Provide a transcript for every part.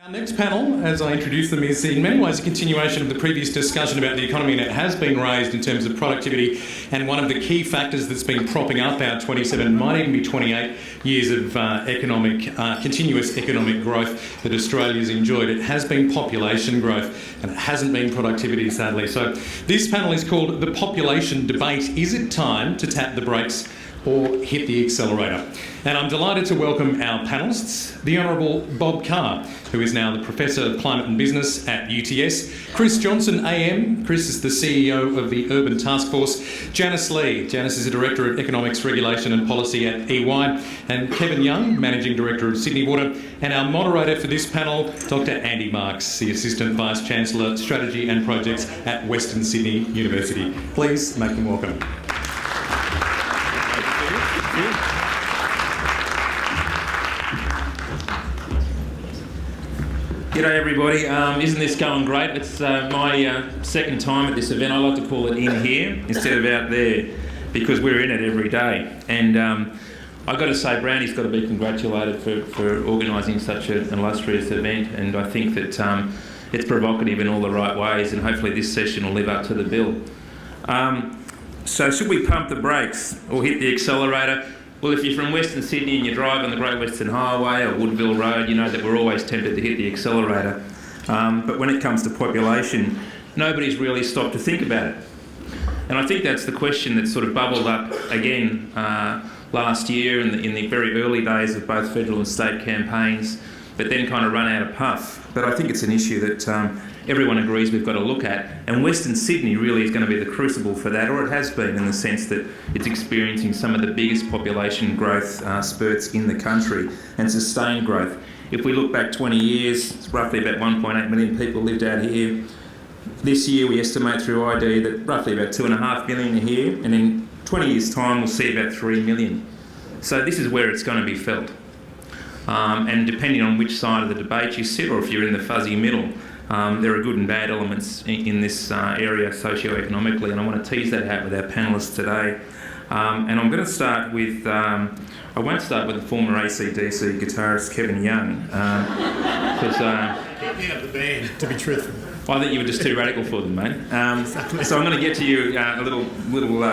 Our next panel, as I introduce them, is in many ways a continuation of the previous discussion about the economy, and it has been raised in terms of productivity, and one of the key factors that's been propping up our 27, might even be 28 years of continuous economic growth that Australia's enjoyed. It has been population growth, and it hasn't been productivity, sadly. So this panel is called The Population Debate. Is it time to tap the brakes or hit the accelerator? And I'm delighted to welcome our panellists, the Honourable Bob Carr, who is now the Professor of Climate and Business at UTS, Chris Johnson AM, Chris is the CEO of the Urban Taskforce, Janice Lee, Janice is the Director of Economics, Regulation and Policy at EY, and Kevin Young, Managing Director of Sydney Water, and our moderator for this panel, Dr Andy Marks, the Assistant Vice-Chancellor, Strategy and Projects at Western Sydney University. Please make them welcome. G'day everybody, isn't this going great? It's my second time at this event. I like to call it in here instead of out there because we're in it every day. And I've got to say Brownie's got to be congratulated for organising such an illustrious event, and I think that it's provocative in all the right ways, and hopefully this session will live up to the bill. So should we pump the brakes or hit the accelerator? Well, if you're from Western Sydney and you drive on the Great Western Highway or Woodville Road, you know that we're always tempted to hit the accelerator. But when it comes to population, nobody's really stopped to think about it. And I think that's the question that sort of bubbled up again last year in the very early days of both federal and state campaigns, but then kind of run out of puff. But I think it's an issue that everyone agrees we've got to look at, and Western Sydney really is going to be the crucible for that, or it has been in the sense that it's experiencing some of the biggest population growth spurts in the country and sustained growth. If we look back 20 years, it's roughly about 1.8 million people lived out here. This year we estimate through ID that roughly about 2.5 million are here, and in 20 years' time we'll see about 3 million. So this is where it's going to be felt. And depending on which side of the debate you sit, or if you're in the fuzzy middle, there are good and bad elements in this area socio-economically, and I want to tease that out with our panellists today. And I'm going to start with, I won't start with the former AC/DC guitarist Kevin Young, because Keeping up the band, to be truthful. I think you were just too radical for them, mate. So I'm going to get to you a little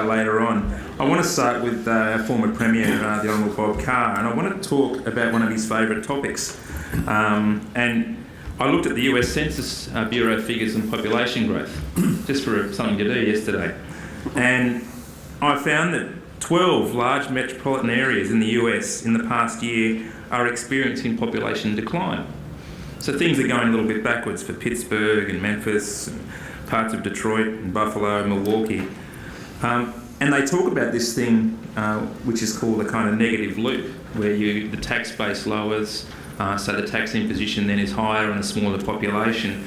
later on. I want to start with our former Premier, the Honourable Bob Carr, and I want to talk about one of his favourite topics. And I looked at the US Census Bureau figures on population growth, just for something to do yesterday. And I found that 12 large metropolitan areas in the US in the past year are experiencing population decline. So things are going a little bit backwards for Pittsburgh and Memphis, and parts of Detroit and Buffalo and Milwaukee. And they talk about this thing which is called a kind of negative loop, where the tax base lowers, so the tax imposition then is higher on a smaller population.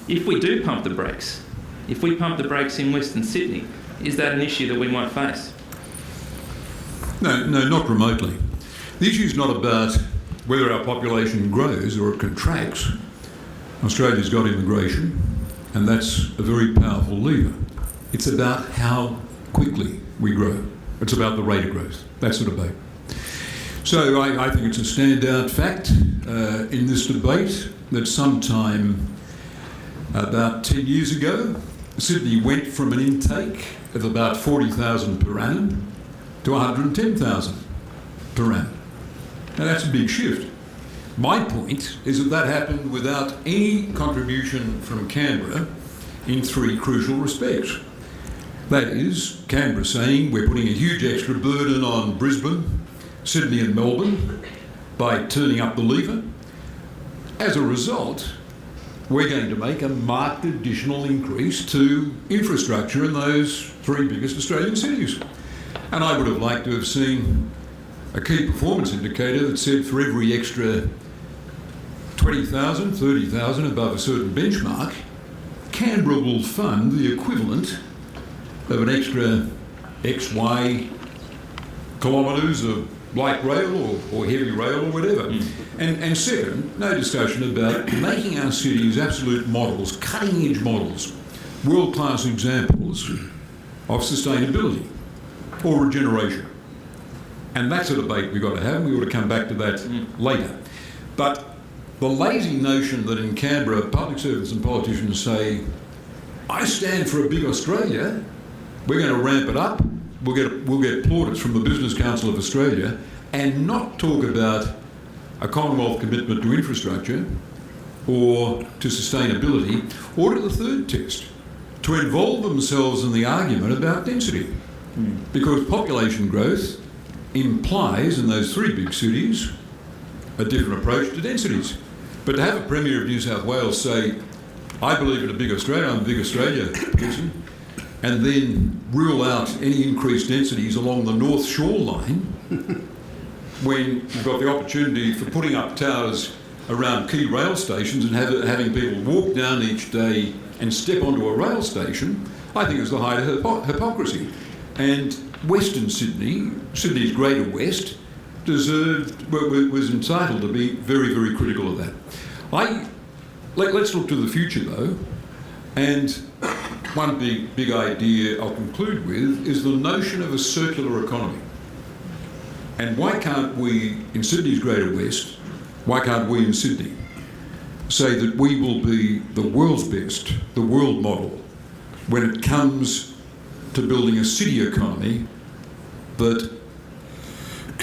If we do pump the brakes, if we pump the brakes in Western Sydney, is that an issue that we might face? No, not remotely. The issue is not about whether our population grows or it contracts. Australia's got immigration, and that's a very powerful lever. It's about how quickly we grow. It's about the rate of growth. That's the debate. So I think it's a standout fact in this debate that sometime about 10 years ago, Sydney went from an intake of about 40,000 per annum to 110,000 per annum. Now that's a big shift. My point is that happened without any contribution from Canberra in three crucial respects. That is, Canberra saying we're putting a huge extra burden on Brisbane, Sydney and Melbourne by turning up the lever. As a result, we're going to make a marked additional increase to infrastructure in those three biggest Australian cities. And I would have liked to have seen a key performance indicator that said for every extra 20,000, 30,000 above a certain benchmark, Canberra will fund the equivalent of an extra XY kilometres of light rail or heavy rail or whatever. And second, no discussion about making our cities absolute models, cutting-edge models, world-class examples of sustainability or regeneration. And that's a debate we've got to have, and we ought to come back to that later. But the lazy notion that in Canberra public servants and politicians say, I stand for a big Australia, we're going to ramp it up, we'll get plaudits from the Business Council of Australia, and not talk about a Commonwealth commitment to infrastructure or to sustainability, or to the third test, to involve themselves in the argument about density. Because population growth implies in those three big cities a different approach to densities. But to have a Premier of New South Wales say, I believe in a big Australia, I'm a big Australia person, and then rule out any increased densities along the North Shore line when you've got the opportunity for putting up towers around key rail stations and having people walk down each day and step onto a rail station, I think is the height of hypocrisy. And Western Sydney, Sydney's Greater West, was entitled to be very, very critical of that. Let's look to the future though, and one big idea I'll conclude with is the notion of a circular economy. And why can't we, in Sydney's Greater West, why can't we in Sydney say that we will be the world's best, the world model, when it comes to building a city economy that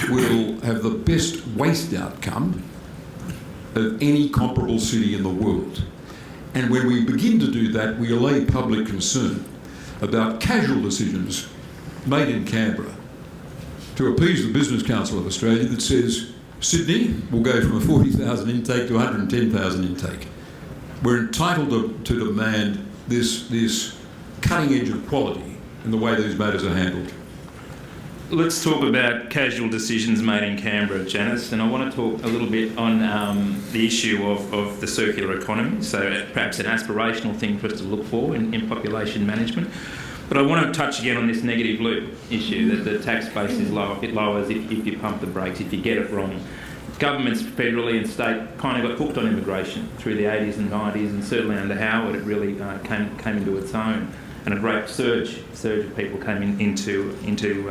will have the best waste outcome of any comparable city in the world? And when we begin to do that, we allay public concern about casual decisions made in Canberra to appease the Business Council of Australia that says Sydney will go from a 40,000 intake to 110,000 intake. We're entitled to demand this cutting edge of quality in the way these matters are handled. Let's talk about casual decisions made in Canberra, Janice, and I want to talk a little bit on the issue of the circular economy, so perhaps an aspirational thing for us to look for in population management. But I want to touch again on this negative loop issue, that the tax base is a bit lower if you pump the brakes, if you get it wrong. Governments federally and state kind of got hooked on immigration through the 80s and 90s, and certainly under Howard it really came into its own. And a great surge of people came into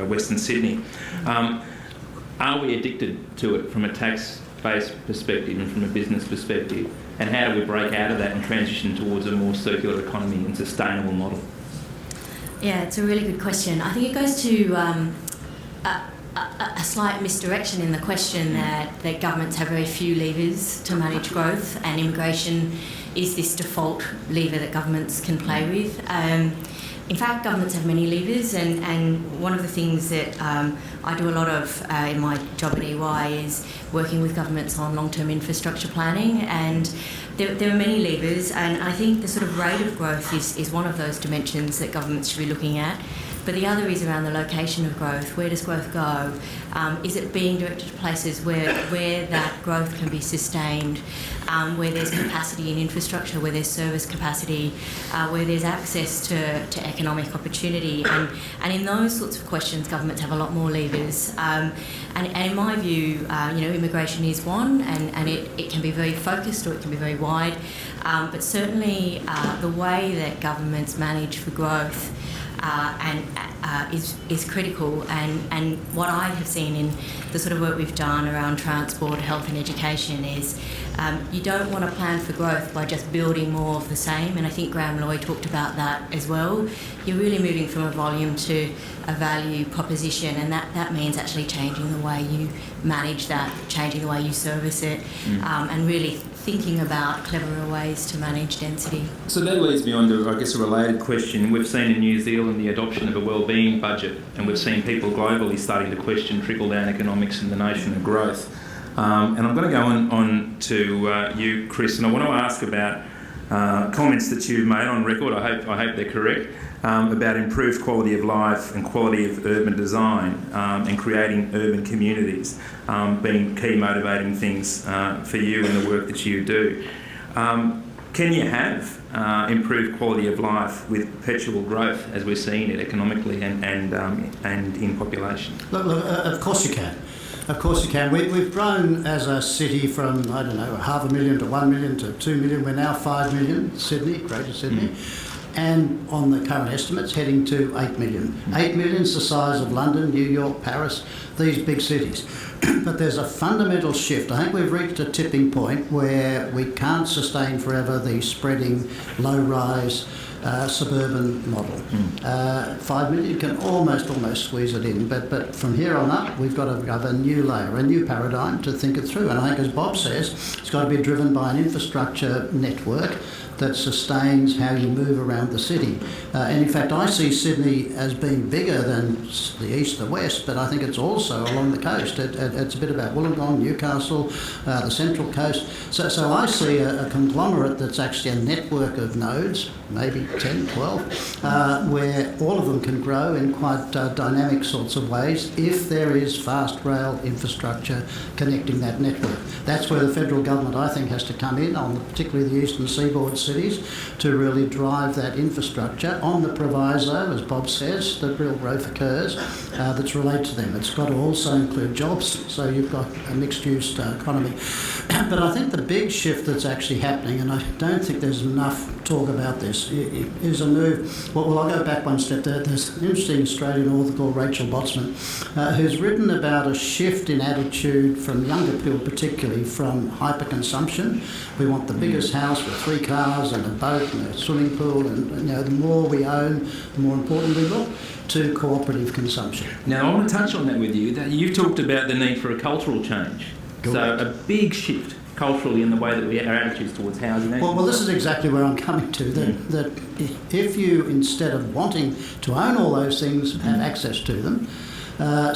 Western Sydney. Are we addicted to it from a tax-based perspective and from a business perspective? And how do we break out of that and transition towards a more circular economy and sustainable model? Yeah, it's a really good question. I think it goes to a slight misdirection in the question that governments have very few levers to manage growth, and immigration is this default lever that governments can play with. In fact, governments have many levers, and one of the things that I do a lot of in my job at EY is working with governments on long-term infrastructure planning, and there are many levers, and I think the sort of rate of growth is one of those dimensions that governments should be looking at. But the other is around the location of growth. Where does growth go? Is it being directed to places where that growth can be sustained, where there's capacity in infrastructure, where there's service capacity, where there's access to economic opportunity? And in those sorts of questions, governments have a lot more levers. And in my view, immigration is one, and it can be very focused or it can be very wide. But certainly the way that governments manage for growth is critical, and what I have seen in the sort of work we've done around transport, health and education is you don't want to plan for growth by just building more of the same, and I think Graham Loy talked about that as well. You're really moving from a volume to a value proposition, and that means actually changing the way you manage that, changing the way you service it, and really thinking about cleverer ways to manage density. So that leads me on to, I guess, a related question. We've seen in New Zealand the adoption of a wellbeing budget, and we've seen people globally starting to question trickle-down economics and the notion of growth. And I'm going to go on to you, Chris, and I want to ask about comments that you've made on record, I hope they're correct, about improved quality of life and quality of urban design and creating urban communities being key motivating things for you in the work that you do. Can you have improved quality of life with perpetual growth as we're seeing it economically and in population? Look, of course you can. Of course you can. We've grown as a city from, 500,000 to 1 million to 2 million. We're now 5 million, Sydney, Greater Sydney. and on the current estimates heading to 8 million. 8 million is the size of London, New York, Paris, these big cities. But there's a fundamental shift. I think we've reached a tipping point where we can't sustain forever the spreading, low-rise suburban model. 5 million can almost squeeze it in, but from here on up we've got to have a new layer, a new paradigm to think it through. And I think, as Bob says, it's got to be driven by an infrastructure network that sustains how you move around the city. And in fact, I see Sydney as being bigger than the east, the west, but I think it's also along the coast. It's a bit about Wollongong, Newcastle, the Central Coast. So I see a conglomerate that's actually a network of nodes, maybe 10, 12, where all of them can grow in quite dynamic sorts of ways if there is fast rail infrastructure connecting that network. That's where the federal government, I think, has to come in, on particularly the eastern seaboard cities, to really drive that infrastructure on the proviso, as Bob says, that real growth occurs that's related to them. It's got to also include jobs, so you've got a mixed-use economy. But I think the big shift that's actually happening, and I don't think there's enough talk about this, is a move. Well, I'll go back one step. There's an interesting Australian author called Rachel Botsman who's written about a shift in attitude from younger people, particularly from hyper-consumption. We want the biggest house with 3 cars and a boat and a swimming pool, and the more we own, the more important we look, to cooperative consumption. Now, I want to touch on that with you. That you've talked about the need for a cultural change. Good. So a big shift culturally in the way that our attitudes towards housing. Well, this is exactly where I'm coming to, that if you, instead of wanting to own all those things, have access to them,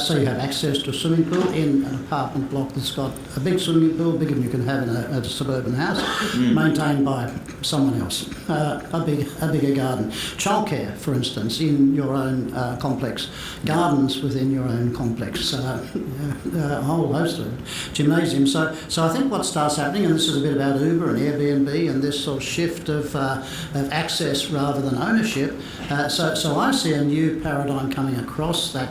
so you have access to a swimming pool in an apartment block that's got a big swimming pool, bigger than you can have in a suburban house, maintained by someone else, a bigger garden. Childcare, for instance, in your own complex, gardens within your own complex, a whole host of gymnasiums. So I think what starts happening, and this is a bit about Uber and Airbnb and this sort of shift of access rather than ownership, so I see a new paradigm coming across that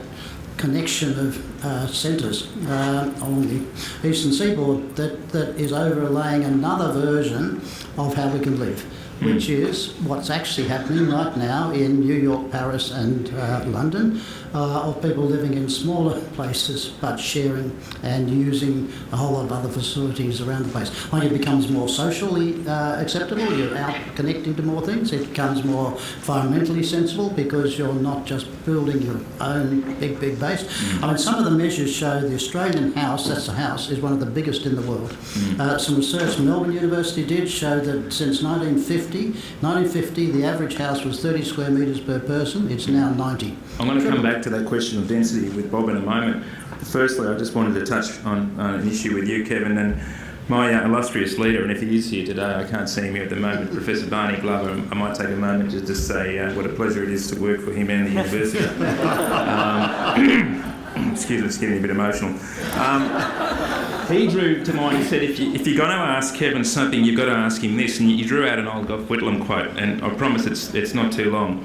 connection of centres along the eastern seaboard that is overlaying another version of how we can live, which is what's actually happening right now in New York, Paris and London, of people living in smaller places but sharing and using a whole lot of other facilities around the place. When it becomes more socially acceptable, you're out connecting to more things. It becomes more environmentally sensible because you're not just building your own big base. I mean, some of the measures show the Australian house, that's a house, is one of the biggest in the world. Some research Melbourne University did show that since 1950, the average house was 30 square metres per person. It's now 90. I'm going to come back to that question of density with Bob in a moment. Firstly, I just wanted to touch on an issue with you, Kevin, and my illustrious leader, and if he is here today, I can't see him here at the moment, Professor Barney Glover. I might take a moment just to say what a pleasure it is to work for him and the university. Excuse me, it's getting a bit emotional. He drew to mind, he said, if you're going to ask Kevin something, you've got to ask him this, and you drew out an old Gough Whitlam quote, and I promise it's not too long.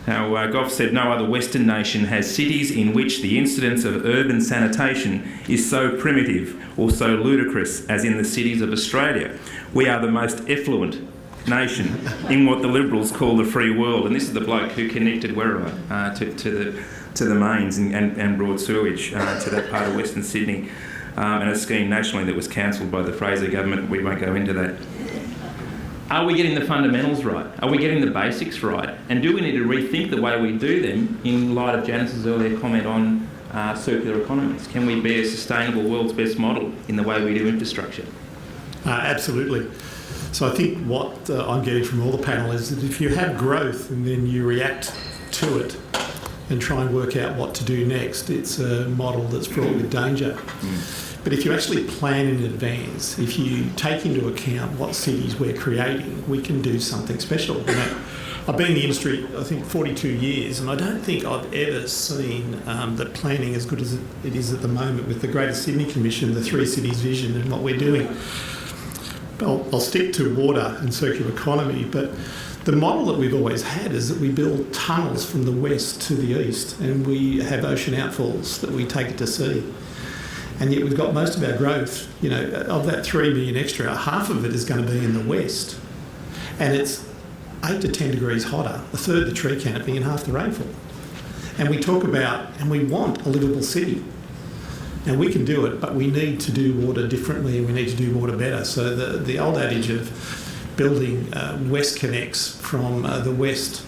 Now, Gough said, no other Western nation has cities in which the incidence of urban sanitation is so primitive or so ludicrous as in the cities of Australia. We are the most effluent nation in what the Liberals call the free world. And this is the bloke who connected Werribee to the mains and brought sewage to that part of Western Sydney, and a scheme nationally that was cancelled by the Fraser government. We won't go into that. Are we getting the fundamentals right? Are we getting the basics right? And do we need to rethink the way we do them in light of Janice's earlier comment on circular economies? Can we be a sustainable world's best model in the way we do infrastructure? Absolutely. So I think what I'm getting from all the panel is that if you have growth and then you react to it and try and work out what to do next, it's a model that's fraught with danger. But if you actually plan in advance, if you take into account what cities we're creating, we can do something special. I've been in the industry, I think, 42 years, and I don't think I've ever seen that planning as good as it is at the moment with the Greater Sydney Commission, the 3 cities vision and what we're doing. I'll stick to water and circular economy, but the model that we've always had is that we build tunnels from the west to the east, and we have ocean outfalls that we take it to sea. And yet we've got most of our growth, of that 3 million extra, half of it is going to be in the west. And it's 8 to 10 degrees hotter, a third the tree canopy and half the rainfall. And we talk about, and we want a livable city. Now we can do it, but we need to do water differently and we need to do water better. So the old adage of building west connects from the west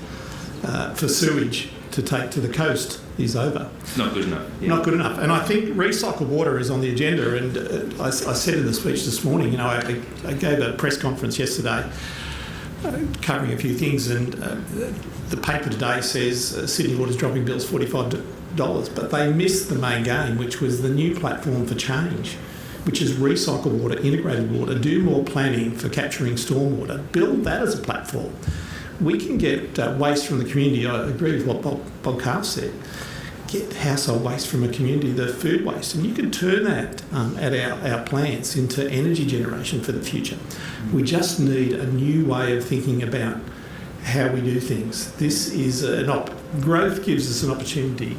for sewage to take to the coast is over. It's not good enough. Yeah. Not good enough. And I think recycled water is on the agenda. And I said in the speech this morning, I gave a press conference yesterday covering a few things, and the paper today says Sydney Water's dropping bills $45, but they missed the main game, which was the new platform for change, which is recycled water, integrated water, do more planning for capturing stormwater, build that as a platform. We can get waste from the community. I agree with what Bob Carr said. Get household waste from a community, the food waste, and you can turn that at our plants into energy generation for the future. We just need a new way of thinking about how we do things. This is growth gives us an opportunity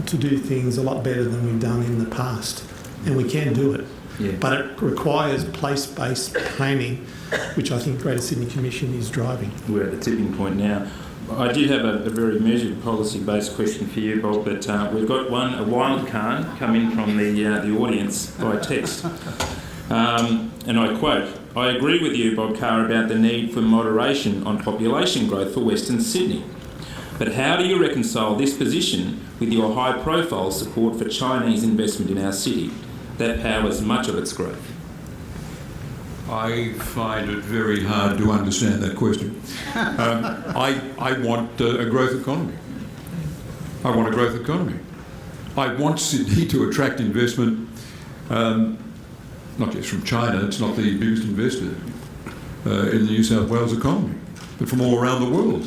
to do things a lot better than we've done in the past, and we can do it. Yeah. But it requires place-based planning, which I think Greater Sydney Commission is driving. We're at the tipping point now. I did have a very measured policy-based question for you, Bob, but we've got a wild card come in from the audience by text. And I quote, "I agree with you, Bob Carr, about the need for moderation on population growth for Western Sydney. But how do you reconcile this position with your high-profile support for Chinese investment in our city that powers much of its growth?" I find it very hard to understand that question. I want a growth economy. I want a growth economy. I want Sydney to attract investment, not just from China, it's not the biggest investor in the New South Wales economy, but from all around the world.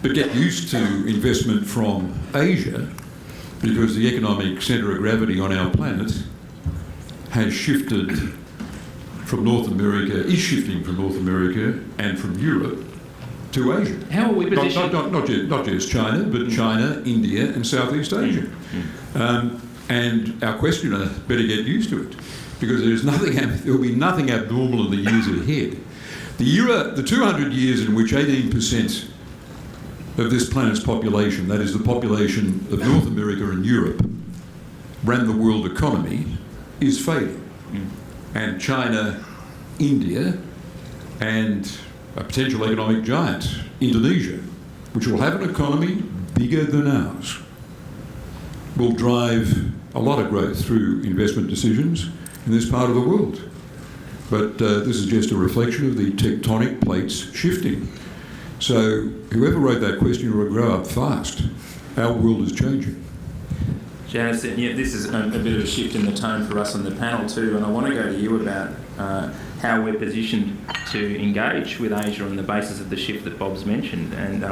But get used to investment from Asia, because the economic centre of gravity on our planet has shifted from North America, is shifting from North America and from Europe to Asia. How are we positioned? Not just China, but China, India and Southeast Asia. And our questioner better get used to it, because there will be nothing abnormal in the years ahead. The 200 years in which 18% of this planet's population, that is the population of North America and Europe, ran the world economy, is fading. And China, India, and a potential economic giant, Indonesia, which will have an economy bigger than ours, will drive a lot of growth through investment decisions in this part of the world. But this is just a reflection of the tectonic plates shifting. So whoever wrote that question will grow up fast. Our world is changing. Janice, this is a bit of a shift in the tone for us on the panel too, and I want to go to you about how we're positioned to engage with Asia on the basis of the shift that Bob's mentioned, and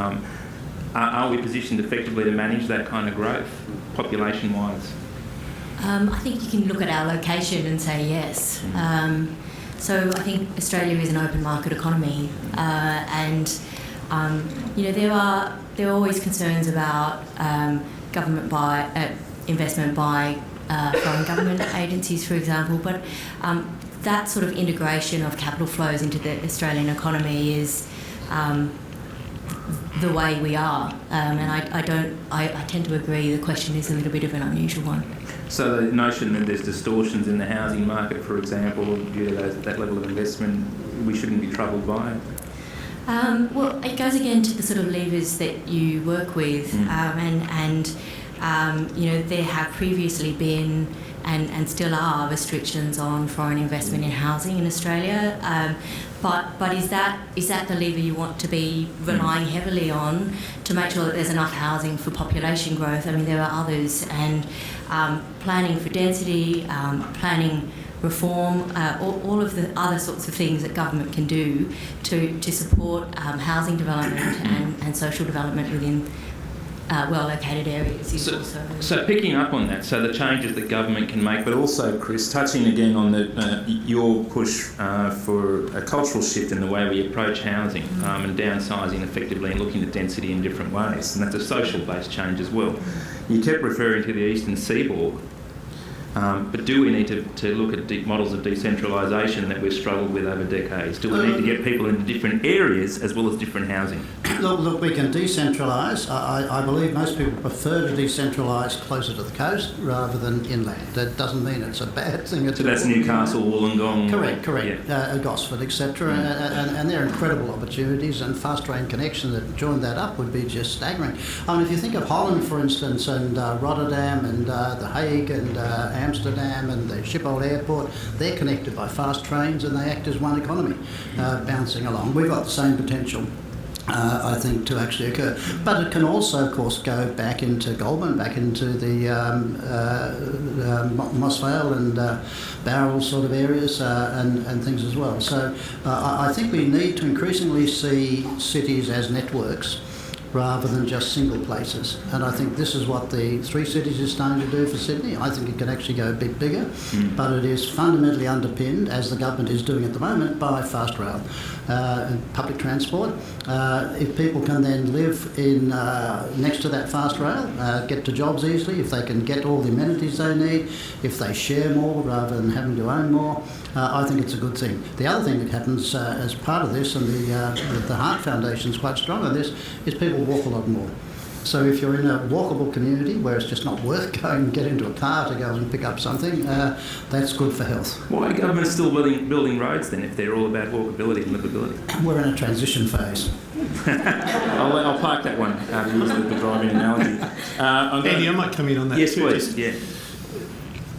are we positioned effectively to manage that kind of growth, population-wise? I think you can look at our location and say yes. So I think Australia is an open market economy, and there are always concerns about investment by foreign government agencies, for example, but that sort of integration of capital flows into the Australian economy is the way we are, and I tend to agree the question is a little bit of an unusual one. So the notion that there's distortions in the housing market, for example, due to that level of investment, we shouldn't be troubled by it? Well, it goes again to the sort of levers that you work with, and there have previously been and still are restrictions on foreign investment in housing in Australia. But is that the lever you want to be relying heavily on to make sure that there's enough housing for population growth? I mean, there are others, and planning for density, planning reform, all of the other sorts of things that government can do to support housing development and social development within well-located areas. So picking up on that, so the changes that government can make, but also, Chris, touching again on your push for a cultural shift in the way we approach housing and downsizing effectively and looking at density in different ways, and that's a social-based change as well. You kept referring to the eastern seaboard. But do we need to look at models of decentralisation that we've struggled with over decades? Do we need to get people into different areas as well as different housing? Look, we can decentralise. I believe most people prefer to decentralise closer to the coast rather than inland. That doesn't mean it's a bad thing. So that's Newcastle, Wollongong. Correct. Yeah. Gosford, etc. And they're incredible opportunities, and fast train connection that join that up would be just staggering. I mean, if you think of Holland, for instance, and Rotterdam and The Hague and Amsterdam and the Schiphol Airport, they're connected by fast trains and they act as one economy, bouncing along. We've got the same potential. I think, to actually occur. But it can also, of course, go back into Goulburn, back into the Moss Vale and Barrel sort of areas and things as well. So I think we need to increasingly see cities as networks rather than just single places. And I think this is what the 3 cities is starting to do for Sydney. I think it can actually go a bit bigger, but it is fundamentally underpinned, as the government is doing at the moment, by fast rail and public transport. If people can then live in next to that fast rail, get to jobs easily, if they can get all the amenities they need, if they share more rather than having to own more, I think it's a good thing. The other thing that happens as part of this, and the Heart Foundation is quite strong on this, is people walk a lot more. So if you're in a walkable community where it's just not worth going and get into a car to go and pick up something, that's good for health. Why are government still building roads then if they're all about walkability and livability? We're in a transition phase. I'll park that one to use the driving analogy. Andy, I might come in on that yes, too. please.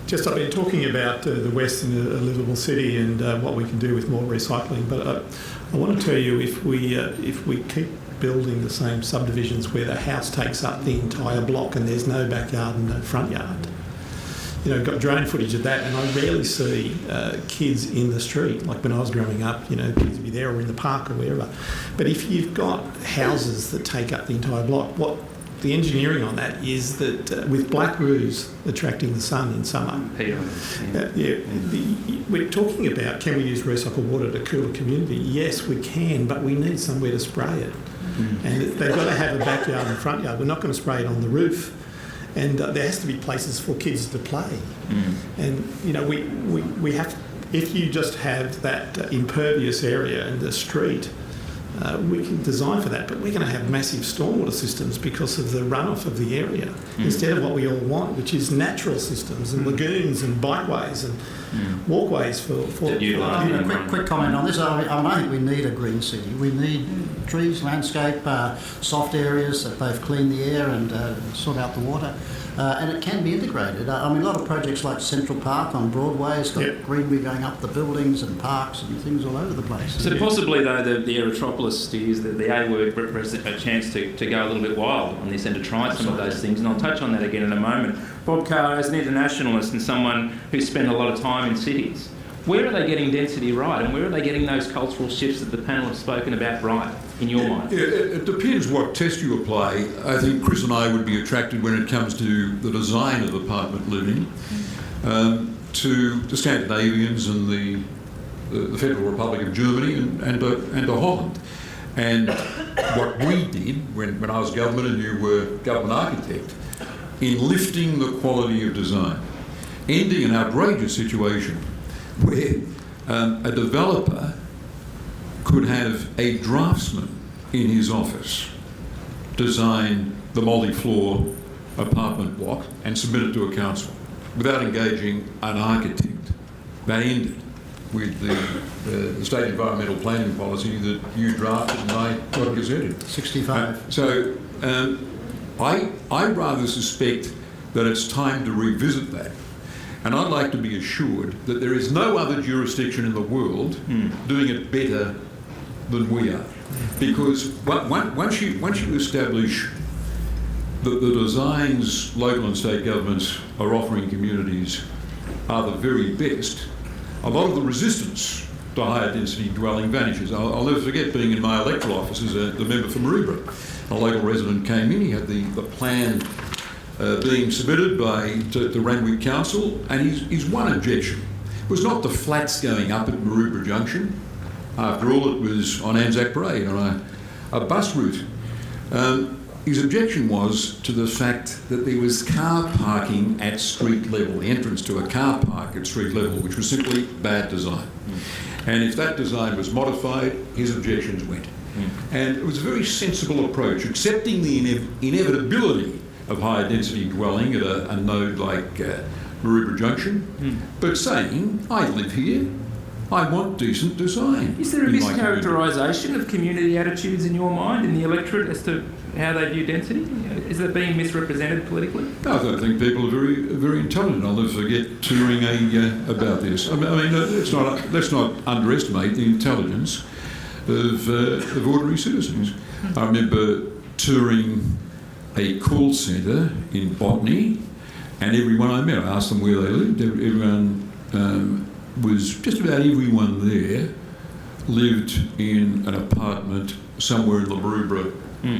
Just I've been talking about the West in a livable city and what we can do with more recycling, but I want to tell you if we keep building the same subdivisions where the house takes up the entire block and there's no backyard and no front yard, got drone footage of that, and I rarely see kids in the street. Like when I was growing up, kids would be there or in the park or wherever. But if you've got houses that take up the entire block, what the engineering on that is that with black roofs attracting the sun in summer, we're talking about, can we use recycled water to cool a community? Yes, we can, but we need somewhere to spray it. And they've got to have a backyard and front yard. We're not going to spray it on the roof. And there has to be places for kids to play. And, we have, if you just have that impervious area in the street, we can design for that, but we're going to have massive stormwater systems because of the runoff of the area instead of what we all want, which is natural systems and lagoons and bikeways and walkways for Quick comment on this. I think we need a green city. We need trees, landscape, soft areas that both clean the air and sort out the water. And it can be integrated. A lot of projects like Central Park on Broadway has got greenery going up the buildings and parks and things all over the place. So possibly, though, the Aerotropolis, to use the A word, represents a chance to go a little bit wild on this and to try some of those things. And I'll touch on that again in a moment. Bob Carr, as an internationalist and someone who's spent a lot of time in cities, where are they getting density right, and where are they getting those cultural shifts that the panel have spoken about right, in your mind? Yeah, it depends what test you apply. I think Chris and I would be attracted when it comes to the design of apartment living to the Scandinavians and the Federal Republic of Germany and to Holland. And what we did when I was government and you were government architect, in lifting the quality of design, ending an outrageous situation where a developer could have a draftsman in his office design the multi-floor apartment block and submit it to a council without engaging an architect. They ended with the state environmental planning policy that you drafted and I got gazetted. 65. So I rather suspect that it's time to revisit that. And I'd like to be assured that there is no other jurisdiction in the world doing it better than we are. Because once you establish that the designs local and state governments are offering communities are the very best, a lot of the resistance to higher density dwelling vanishes. I'll never forget being in my electoral office as the member for Maroubra. A local resident came in, he had the plan being submitted to Randwick Council, and his one objection was not the flats going up at Maroubra Junction. After all, it was on Anzac Parade on a bus route. his objection was to the fact that there was car parking at street level, the entrance to a car park at street level, which was simply bad design. And if that design was modified, his objections went. And it was a very sensible approach, accepting the inevitability of higher density dwelling at a node like Maroubra Junction, but saying, I live here, I want decent design. Is there a in my community. mischaracterisation of community attitudes in your mind, in the electorate, as to how they view density? Is it being misrepresented politically? No, I think people are very, very intelligent. I'll never forget touring about this. I mean, let's not underestimate the intelligence of ordinary citizens. I remember touring a call centre in Botany, and everyone I met, I asked them where they lived. Everyone just about everyone there lived in an apartment somewhere in the Maroubra,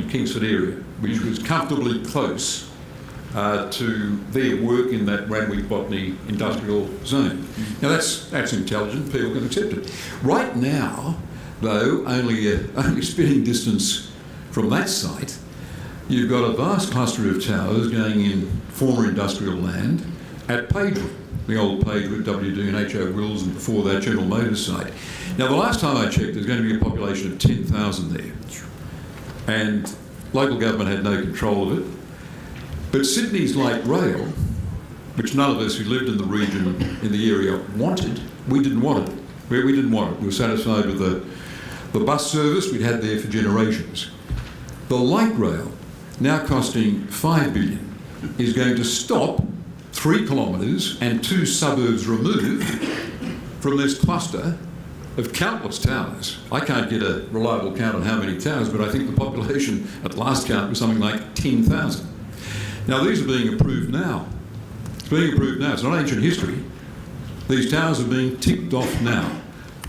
Kingsford area, which was comfortably close to their work in that Randwick Botany industrial zone. Now that's intelligent, people can accept it. Right now, though, only spitting distance from that site, you've got a vast cluster of towers going in former industrial land at Pagewood, the old Pagewood, WD and H.O. Wills, and before that General Motors site. Now, the last time I checked, there's going to be a population of 10,000 there. And local government had no control of it. But Sydney's light rail, which none of us who lived in the region, in the area, wanted, we didn't want it. We didn't want it. We were satisfied with the bus service we'd had there for generations. The light rail, now costing $5 billion, is going to stop 3 kilometres and 2 suburbs removed from this cluster of countless towers. I can't get a reliable count on how many towers, but I think the population at last count was something like 10,000. Now, these are being approved now. It's being approved now. It's not ancient history. These towers are being ticked off now.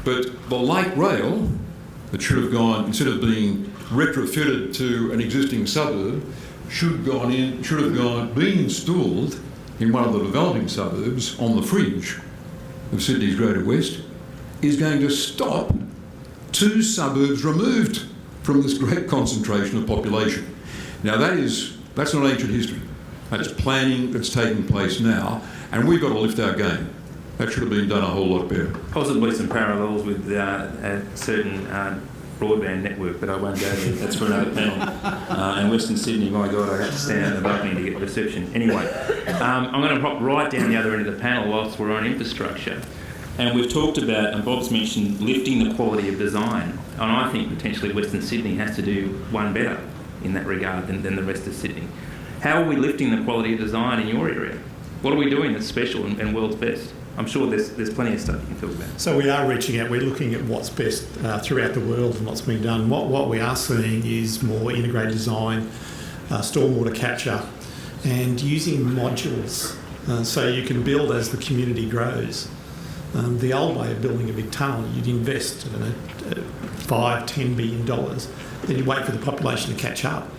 But the light rail that should have gone, instead of being retrofitted to an existing suburb, should have been installed in one of the developing suburbs on the fringe of Sydney's Greater West, is going to stop 2 suburbs removed from this great concentration of population. Now that's not ancient history. That's planning that's taking place now, and we've got to lift our game. That should have been done a whole lot better. Possibly some parallels with a certain broadband network, but I won't go there. That's for another panel. And Western Sydney, my God, I had to stand out in the balcony to get reception. Anyway, I'm going to hop right down the other end of the panel whilst we're on infrastructure. And we've talked about, and Bob's mentioned, lifting the quality of design. And I think potentially Western Sydney has to do one better in that regard than the rest of Sydney. How are we lifting the quality of design in your area? What are we doing that's special and world's best? I'm sure there's plenty of stuff you can talk about. So we are reaching out. We're looking at what's best throughout the world and what's being done. What we are seeing is more integrated design, stormwater capture, and using modules so you can build as the community grows. The old way of building a big tunnel, you'd invest $5-10 billion, then you wait for the population to catch up.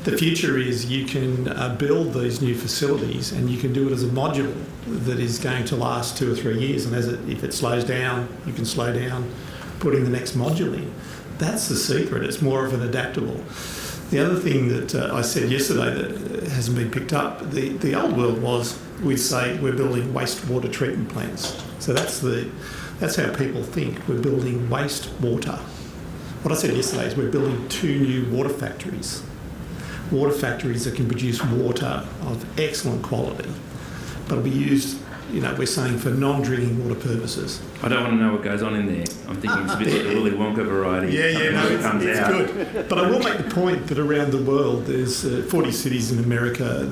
The future is you can build these new facilities and you can do it as a module that is going to last 2 or 3 years, and if it slows down, you can slow down, putting the next module in. That's the secret. It's more of an adaptable. The other thing that I said yesterday that hasn't been picked up, the old world was we'd say we're building wastewater treatment plants. So that's how people think. We're building wastewater. What I said yesterday is we're building 2 new water factories. Water factories that can produce water of excellent quality, but will be used, we're saying for non-drinking water purposes. I don't want to know what goes on in there. I'm thinking it's a bit like the Willy Wonka variety. It's good. But I will make the point that around the world, there's 40 cities in America.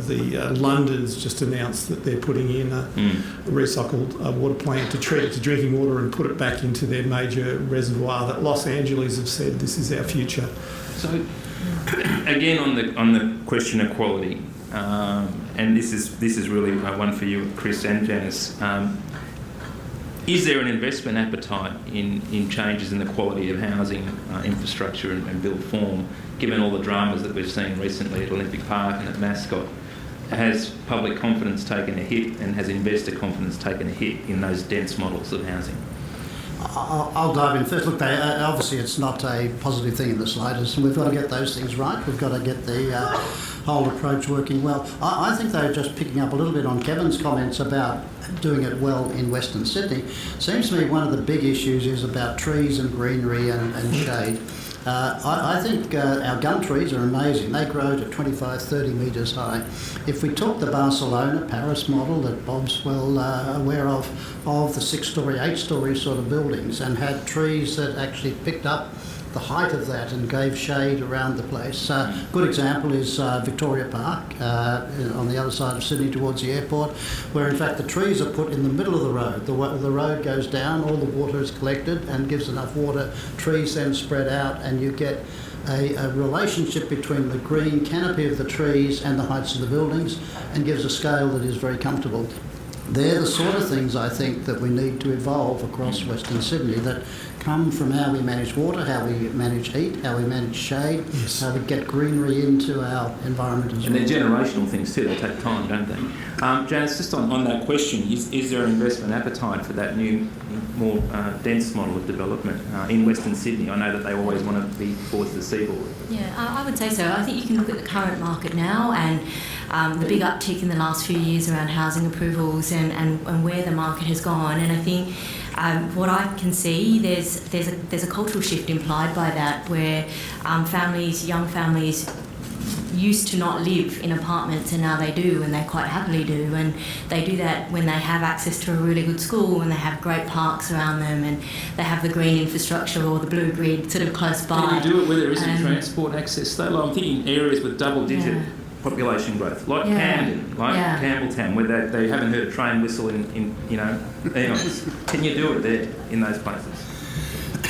London's just announced that they're putting in a recycled water plant to treat it to drinking water and put it back into their major reservoir. That Los Angeles have said this is our future. So, again, on the question of quality, and this is really one for you, Chris and Janice. Is there an investment appetite in changes in the quality of housing infrastructure and built form, given all the dramas that we've seen recently at Olympic Park and at Mascot? Has public confidence taken a hit, and has investor confidence taken a hit in those dense models of housing? I'll dive in first. Look, obviously it's not a positive thing in the slightest, and we've got to get those things right. We've got to get the whole approach working well. I think they're just picking up a little bit on Kevin's comments about doing it well in Western Sydney. Seems to me one of the big issues is about trees and greenery and shade. I think our gum trees are amazing. They grow to 25, 30 metres high. If we took the Barcelona, Paris model that Bob's well aware of the 6-storey, 8-storey sort of buildings, and had trees that actually picked up the height of that and gave shade around the place. Good example is Victoria Park on the other side of Sydney towards the airport, where in fact the trees are put in the middle of the road. The road goes down, all the water is collected and gives enough water. Trees then spread out and you get a relationship between the green canopy of the trees and the heights of the buildings, and gives a scale that is very comfortable. They're the sort of things I think that we need to evolve across Western Sydney, that come from how we manage water, how we manage heat, how we manage shade, how we get greenery into our environment as well. And they're generational things too, they take time, don't they? Janice, just on that question, is there an investment appetite for that new, more dense model of development in Western Sydney? I know that they always want to be towards the seaboard. Yeah, I would say so. I think you can look at the current market now and the big uptick in the last few years around housing approvals and where the market has gone. And I think what I can see, there's a cultural shift implied by that, where young families used to not live in apartments and now they do, and they quite happily do, and they do that when they have access to a really good school and they have great parks around them and they have the green infrastructure or the blue grid sort of close by. Can you do it where there isn't transport access though? Like I'm thinking areas with double-digit population growth, like Camden, like Campbelltown, where they haven't heard a train whistle in eons. Can you do it there in those places?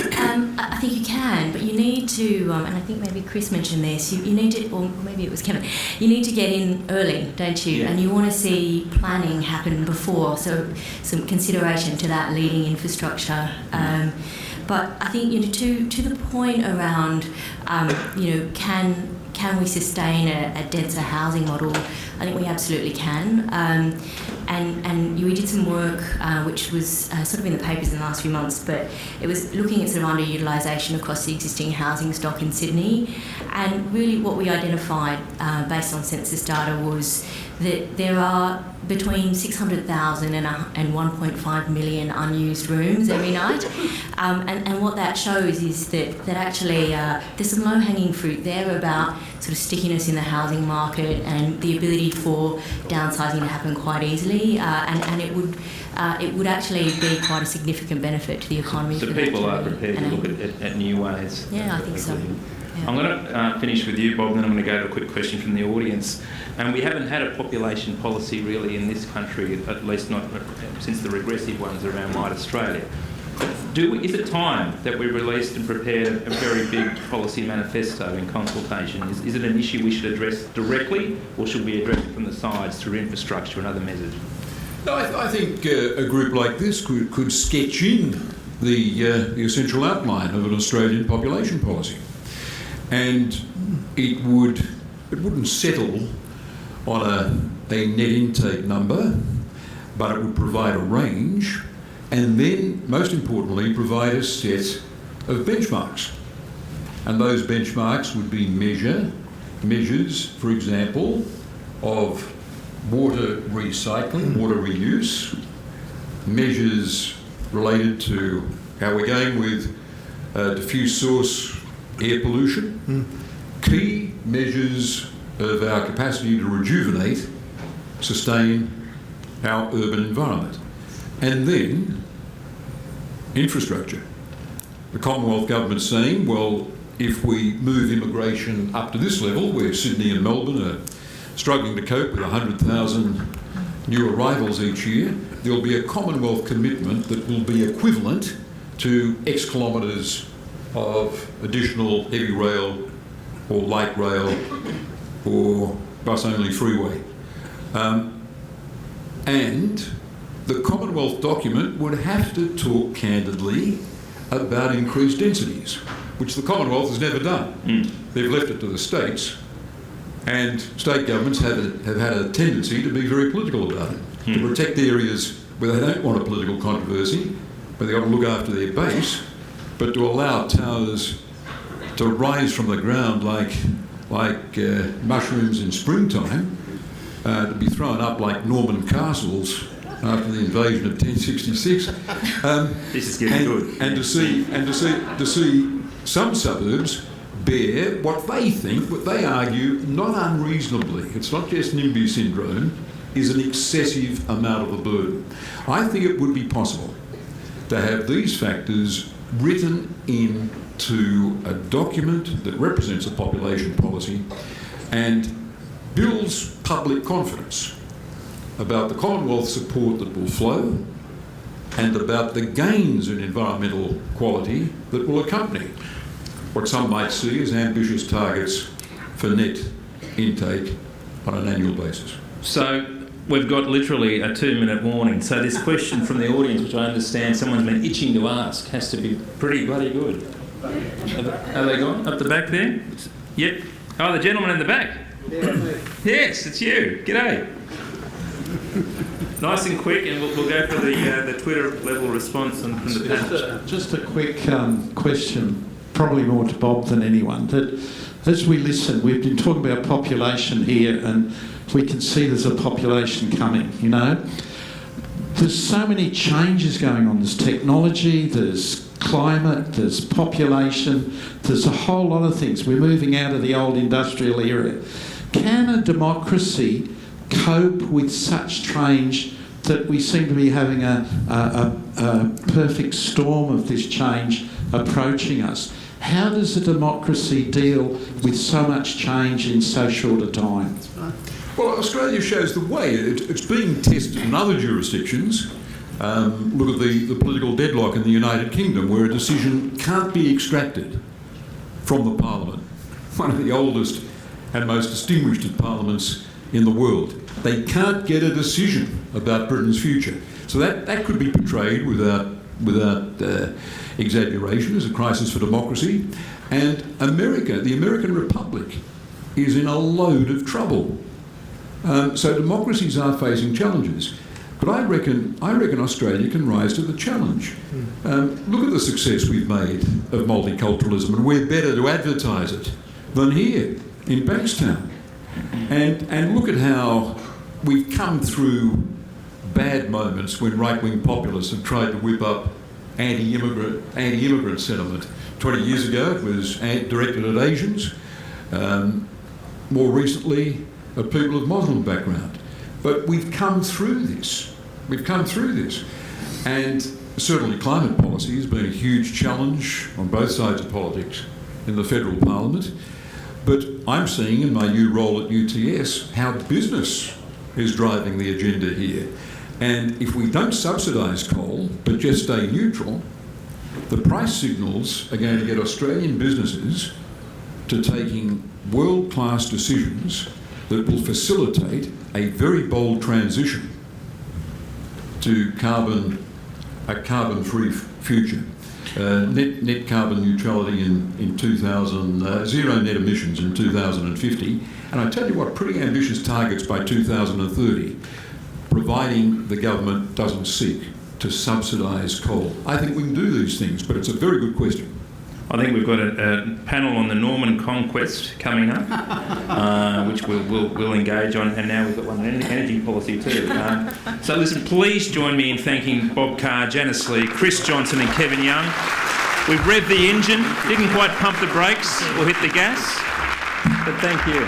I think you can, but you need to, and I think maybe Chris mentioned this, you need to, or maybe it was Kevin, you need to get in early, don't you? Yeah. And you want to see planning happen before, so some consideration to that leading infrastructure. But I think, to the point around, can we sustain a denser housing model? I think we absolutely can. And we did some work which was sort of in the papers in the last few months, but it was looking at sort of underutilisation across the existing housing stock in Sydney. And really what we identified based on census data was that there are between 600,000 and 1.5 million unused rooms every night. And what that shows is that actually there's some low-hanging fruit there about sort of stickiness in the housing market and the ability for downsizing to happen quite easily. And it would actually be quite a significant benefit to the economy. So people are prepared to look at new ways. Yeah, I think so. Yeah. I'm going to finish with you, Bob, and then I'm going to go to a quick question from the audience. And we haven't had a population policy really in this country, at least not since the regressive ones around White Australia. Is it time that we released and prepared a very big policy manifesto in consultation? Is it an issue we should address directly, or should we address it from the sides through infrastructure and other measures? No, I think a group like this could sketch in the essential outline of an Australian population policy. And it wouldn't settle on a net intake number, but it would provide a range, and then, most importantly, provide a set of benchmarks. And those benchmarks would be measures, for example, of water recycling, water reuse, measures related to how we're going with diffuse source air pollution, key measures of our capacity to rejuvenate, sustain our urban environment. And then infrastructure. The Commonwealth Government's saying, well, if we move immigration up to this level, where Sydney and Melbourne are struggling to cope with 100,000 new arrivals each year, there'll be a Commonwealth commitment that will be equivalent to X kilometres of additional heavy rail or light rail or bus-only freeway. And the Commonwealth document would have to talk candidly about increased densities, which the Commonwealth has never done. They've left it to the states, and state governments have had a tendency to be very political about it, to protect areas where they don't want a political controversy but they've got to look after their base. But to allow towers to rise from the ground like mushrooms in springtime, to be thrown up like Norman castles after the invasion of 1066. This is getting good. And to see some suburbs bear what they think, what they argue, not unreasonably, it's not just NIMBY syndrome, is an excessive amount of a burden. I think it would be possible to have these factors written into a document that represents a population policy and builds public confidence about the Commonwealth support that will flow and about the gains in environmental quality that will accompany what some might see as ambitious targets for net intake on an annual basis. So we've got literally a 2-minute warning. So this question from the audience, which I understand someone's been itching to ask, has to be pretty bloody good. Are they gone? Up the back there? Yep. Oh, the gentleman in the back. Yes, it's you. G'day. Nice and quick, and we'll go for the Twitter level response from the panel. Just a quick question, probably more to Bob than anyone. That as we listen, we've been talking about population here, and we can see there's a population coming. You know, there's so many changes going on. There's technology, there's climate, there's population, there's a whole lot of things. We're moving out of the old industrial era. Can a democracy cope with such change that we seem to be having a perfect storm of this change approaching us? How does a democracy deal with so much change in so short a time? Well, Australia shows the way. It's being tested in other jurisdictions. Look at the political deadlock in the United Kingdom, where a decision can't be extracted from the Parliament, one of the oldest and most distinguished of parliaments in the world. They can't get a decision about Britain's future. So that could be portrayed without exaggeration as a crisis for democracy. And America, the American Republic, is in a load of trouble. So democracies are facing challenges. But I reckon Australia can rise to the challenge. Look at the success we've made of multiculturalism, and we're better to advertise it than here in Bankstown. And look at how we've come through bad moments when right-wing populists have tried to whip up anti-immigrant sentiment. 20 years ago it was directed at Asians, more recently at people of Muslim background. But we've come through this. And certainly climate policy has been a huge challenge on both sides of politics in the federal parliament. But I'm seeing in my new role at UTS how business is driving the agenda here. And if we don't subsidise coal, but just stay neutral, the price signals are going to get Australian businesses to taking world-class decisions that will facilitate a very bold transition to a carbon-free future. Net carbon neutrality in 2000, zero net emissions in 2050, and I tell you what, pretty ambitious targets by 2030, providing the government doesn't seek to subsidise coal. I think we can do these things, but it's a very good question. I think we've got a panel on the Norman Conquest coming up, which we'll engage on, and now we've got one on energy policy too. So listen, please join me in thanking Bob Carr, Janice Lee, Chris Johnson and Kevin Young. We've revved the engine, didn't quite pump the brakes or hit the gas, but thank you.